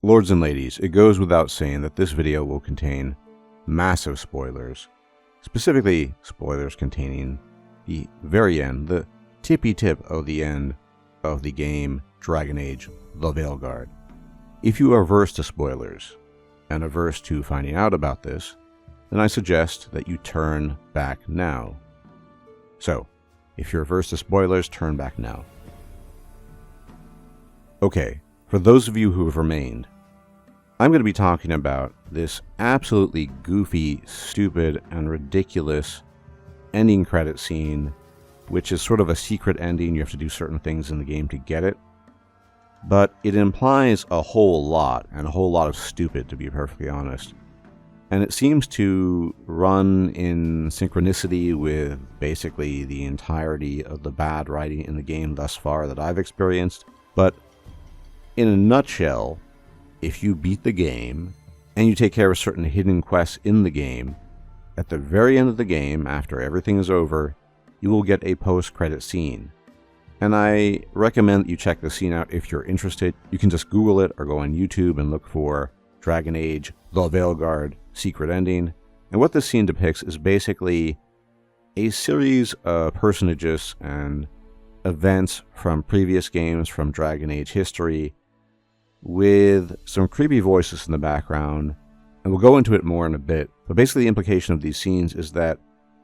Lords and ladies, it goes without saying that this video will contain massive spoilers, specifically spoilers containing the very end, the tippy tip of the end of the game Dragon Age: The Veilguard. If you are averse to spoilers and averse to finding out about this, then I suggest that you turn back now. So, if you're averse to spoilers, turn back now. Okay, for those of you who have remained, I'm going to be talking about this absolutely goofy, stupid, and ridiculous ending credit scene, which is sort of a secret ending. You have to do certain things in the game to get it. But it implies a whole lot, and a whole lot of stupid, to be perfectly honest. And it seems to run in synchronicity with basically the entirety of the bad writing in the game thus far that I've experienced. But in a nutshell, if you beat the game and you take care of certain hidden quests in the game, at the very end of the game, after everything is over, you will get a post-credit scene. And I recommend that you check the scene out if you're interested. You can just Google it or go on YouTube and look for Dragon Age: The Veilguard secret ending. And what this scene depicts is basically a series of personages and events from previous games from Dragon Age history with some creepy voices in the background. And we'll go into it more in a bit. But basically the implication of these scenes is that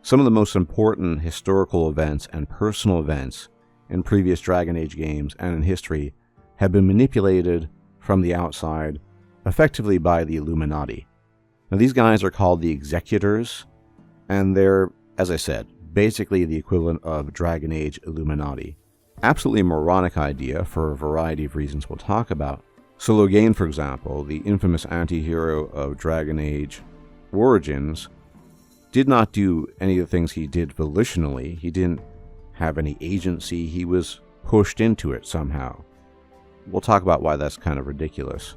some of the most important historical events and personal events in previous Dragon Age games and in history have been manipulated from the outside, effectively by the Illuminati. Now these guys are called the Executors, and they're, as I said, basically the equivalent of Dragon Age Illuminati. Absolutely moronic idea for a variety of reasons we'll talk about. So Loghain, for example, the infamous anti-hero of Dragon Age Origins, did not do any of the things he did volitionally. He didn't have any agency. He was pushed into it somehow. We'll talk about why that's kind of ridiculous.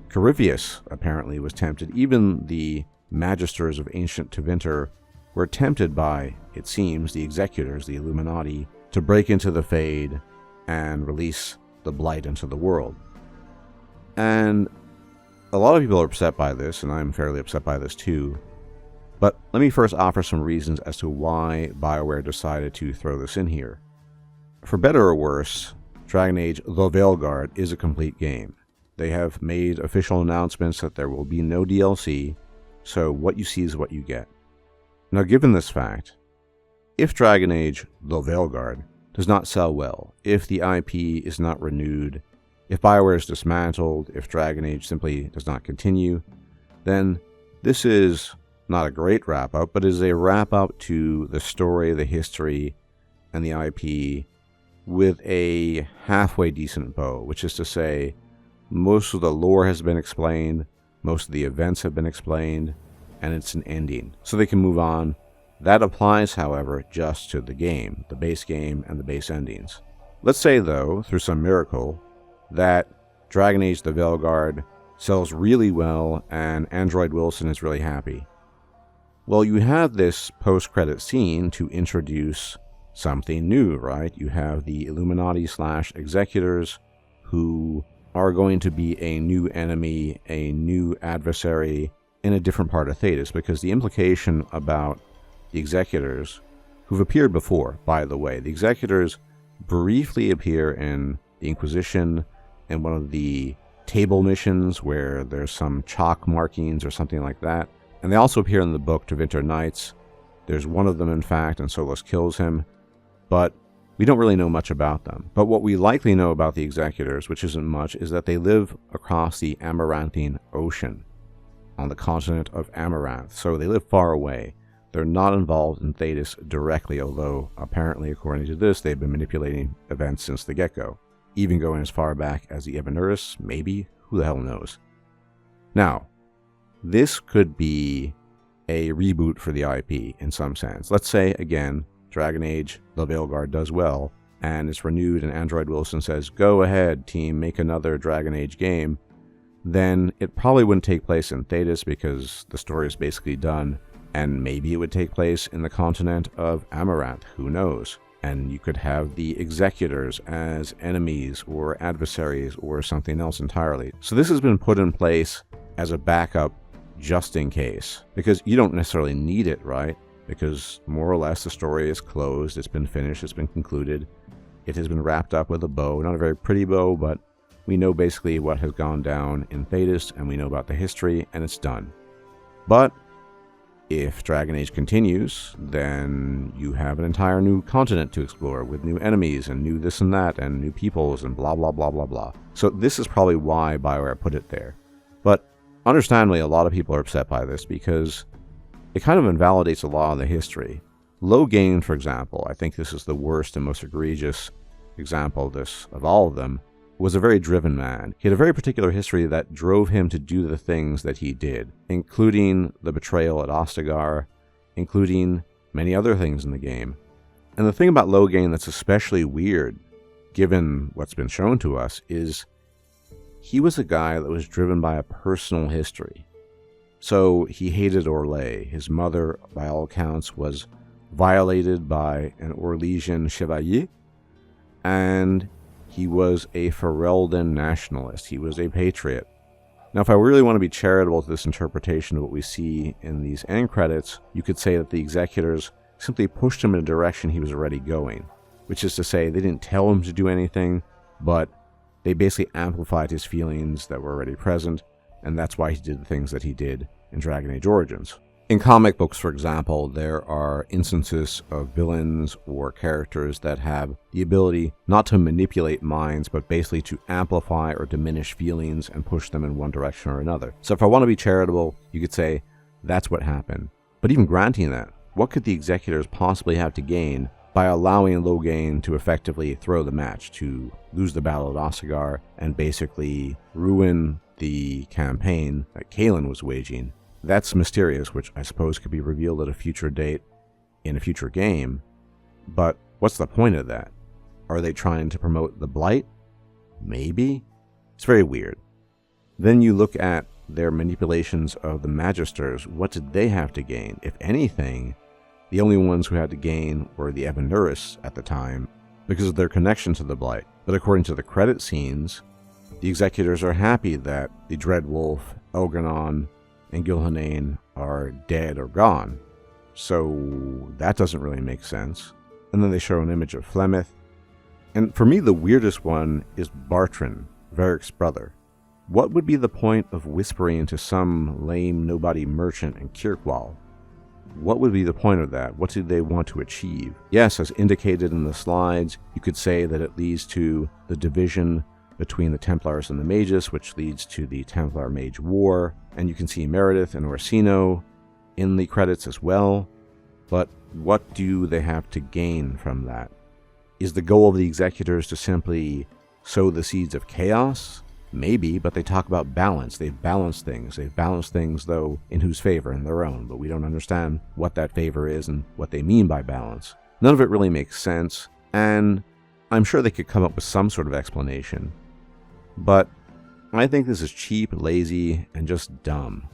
Corypheus apparently was tempted. Even the Magisters of ancient Tevinter were tempted by, it seems, the Executors, the Illuminati, to break into the Fade and release the Blight into the world. And a lot of people are upset by this, and I'm fairly upset by this too. But let me first offer some reasons as to why BioWare decided to throw this in here. For better or worse, Dragon Age: The Veilguard is a complete game. They have made official announcements that there will be no DLC, so what you see is what you get. Now, given this fact, if Dragon Age: The Veilguard does not sell well, if the IP is not renewed, if BioWare is dismantled, if Dragon Age simply does not continue, then this is not a great wrap-up, but is a wrap-up to the story, the history, and the IP with a halfway decent bow, which is to say, most of the lore has been explained, most of the events have been explained, and it's an ending. So they can move on. That applies, however, just to the game, the base game, and the base endings. Let's say, though, through some miracle, that Dragon Age: The Veilguard sells really well and Android Wilson is really happy. Well, you have this post-credit scene to introduce something new, right? You have the Illuminati/Executors who are going to be a new enemy, a new adversary in a different part of Thedas, because the implication about the Executors, who've appeared before, by the way, the Executors briefly appear in the Inquisition in one of the table missions where there's some chalk markings or something like that. And they also appear in the book Tevinter Nights. There's one of them, in fact, and Solas kills him. But we don't really know much about them. But what we likely know about the Executors, which isn't much, is that they live across the Amaranthine Ocean, on the continent of Amaranth. So they live far away. They're not involved in Thedas directly, although apparently, according to this, they've been manipulating events since the get-go. Even going as far back as the Evanuris, maybe? Who the hell knows? Now, this could be a reboot for the IP in some sense. Let's say, again, Dragon Age: The Veilguard does well, and it's renewed, and Android Wilson says, go ahead, team, make another Dragon Age game. Then it probably wouldn't take place in Thedas because the story is basically done, and maybe it would take place in the continent of Amaranth, who knows? And you could have the Executors as enemies or adversaries or something else entirely. So this has been put in place as a backup just in case, because you don't necessarily need it, right? Because more or less the story is closed, it's been finished, it's been concluded. It has been wrapped up with a bow, not a very pretty bow, but we know basically what has gone down in Thedas, and we know about the history, and it's done. But if Dragon Age continues, then you have an entire new continent to explore with new enemies and new this and that and new peoples and blah blah blah blah blah. So this is probably why BioWare put it there. But understandably, a lot of people are upset by this because it kind of invalidates a lot of the history. Logain, for example, I think this is the worst and most egregious example of all of them, was a very driven man. He had a very particular history that drove him to do the things that he did, including the betrayal at Ostagar, including many other things in the game. And the thing about Logain that's especially weird, given what's been shown to us, is he was a guy that was driven by a personal history. So he hated Orlais. His mother, by all accounts, was violated by an Orlesian chevalier, and he was a Ferelden nationalist. He was a patriot. Now, if I really want to be charitable to this interpretation of what we see in these end credits, you could say that the Executors simply pushed him in a direction he was already going, which is to say they didn't tell him to do anything, but they basically amplified his feelings that were already present, and that's why he did the things that he did in Dragon Age Origins. In comic books, for example, there are instances of villains or characters that have the ability not to manipulate minds, but basically to amplify or diminish feelings and push them in one direction or another. So if I want to be charitable, you could say that's what happened. But even granting that, what could the Executors possibly have to gain by allowing Logain to effectively throw the match, to lose the battle at Ostagar, and basically ruin the campaign that Cailan was waging? That's mysterious, which I suppose could be revealed at a future date in a future game. But what's the point of that? Are they trying to promote the Blight? Maybe? It's very weird. Then you look at their manipulations of the Magisters. What did they have to gain? If anything, the only ones who had to gain were the Evanduris at the time because of their connection to the Blight. But according to the credit scenes, the Executors are happy that the Dreadwolf, Elganon, and Gilhanane are dead or gone. So that doesn't really make sense. And then they show an image of Flemeth. And for me, the weirdest one is Bartran, Varric's brother. What would be the point of whispering to some lame nobody merchant in Kirkwall? What would be the point of that? What did they want to achieve? Yes, as indicated in the slides, you could say that it leads to the division between the Templars and the Magus, which leads to the Templar-Mage War, and you can see Meredith and Orsino in the credits as well. But what do they have to gain from that? Is the goal of the Executors to simply sow the seeds of chaos? Maybe, but they talk about balance. They've balanced things. They've balanced things, though, in whose favor? In their own. But we don't understand what that favor is and what they mean by balance. None of it really makes sense, and I'm sure they could come up with some sort of explanation. But I think this is cheap, lazy, and just dumb.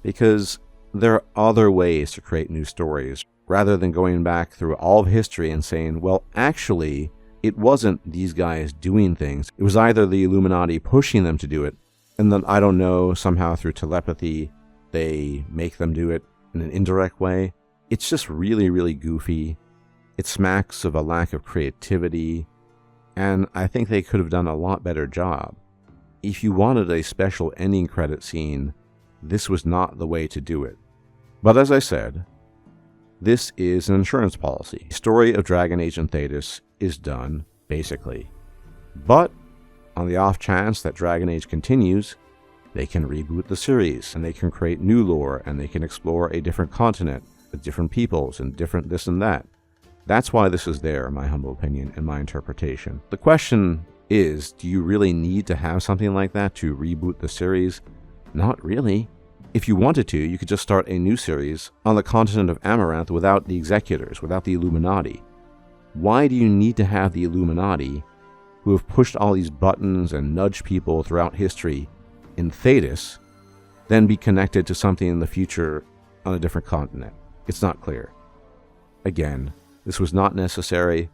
Because there are other ways to create new stories, rather than going back through all of history and saying, well, actually, it wasn't these guys doing things. It was either the Illuminati pushing them to do it, and then, I don't know, somehow through telepathy, they make them do it in an indirect way. It's just really, really goofy. It smacks of a lack of creativity, and I think they could have done a lot better job. If you wanted a special ending credit scene, this was not the way to do it. But as I said, this is an insurance policy. The story of Dragon Age and Thedas is done, basically. But on the off chance that Dragon Age continues, they can reboot the series, and they can create new lore, and they can explore a different continent with different peoples and different this and that. That's why this is there, in my humble opinion, and my interpretation. The question is, do you really need to have something like that to reboot the series? Not really. If you wanted to, you could just start a new series on the continent of Amaranth without the Executors, without the Illuminati. Why do you need to have the Illuminati, who have pushed all these buttons and nudged people throughout history in Thedas, then be connected to something in the future on a different continent? It's not clear. Again, This was not necessary,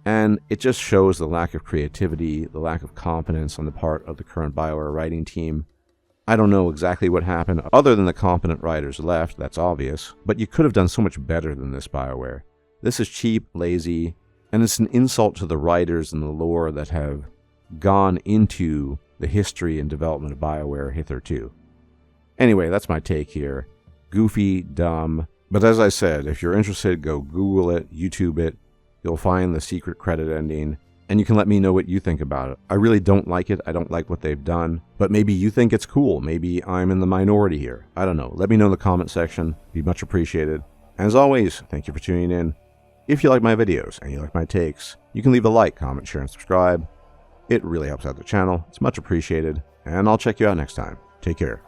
and it just shows the lack of creativity, the lack of competence on the part of the current BioWare writing team. I don't know exactly what happened, other than the competent writers left, that's obvious, but you could have done so much better than this, BioWare. This is cheap, lazy, and it's an insult to the writers and the lore that have gone into the history and development of BioWare hitherto. Anyway, that's my take here. Goofy, dumb, but as I said, if you're interested, go Google it, YouTube it. You'll find the secret credit ending, and you can let me know what you think about it. I really don't like it. I don't like what they've done, but maybe you think it's cool. Maybe I'm in the minority here. I don't know. Let me know in the comment section. Be much appreciated. And as always, thank you for tuning in. If you like my videos and you like my takes, you can leave a like, comment, share, and subscribe. It really helps out the channel. It's much appreciated, and I'll check you out next time. Take care.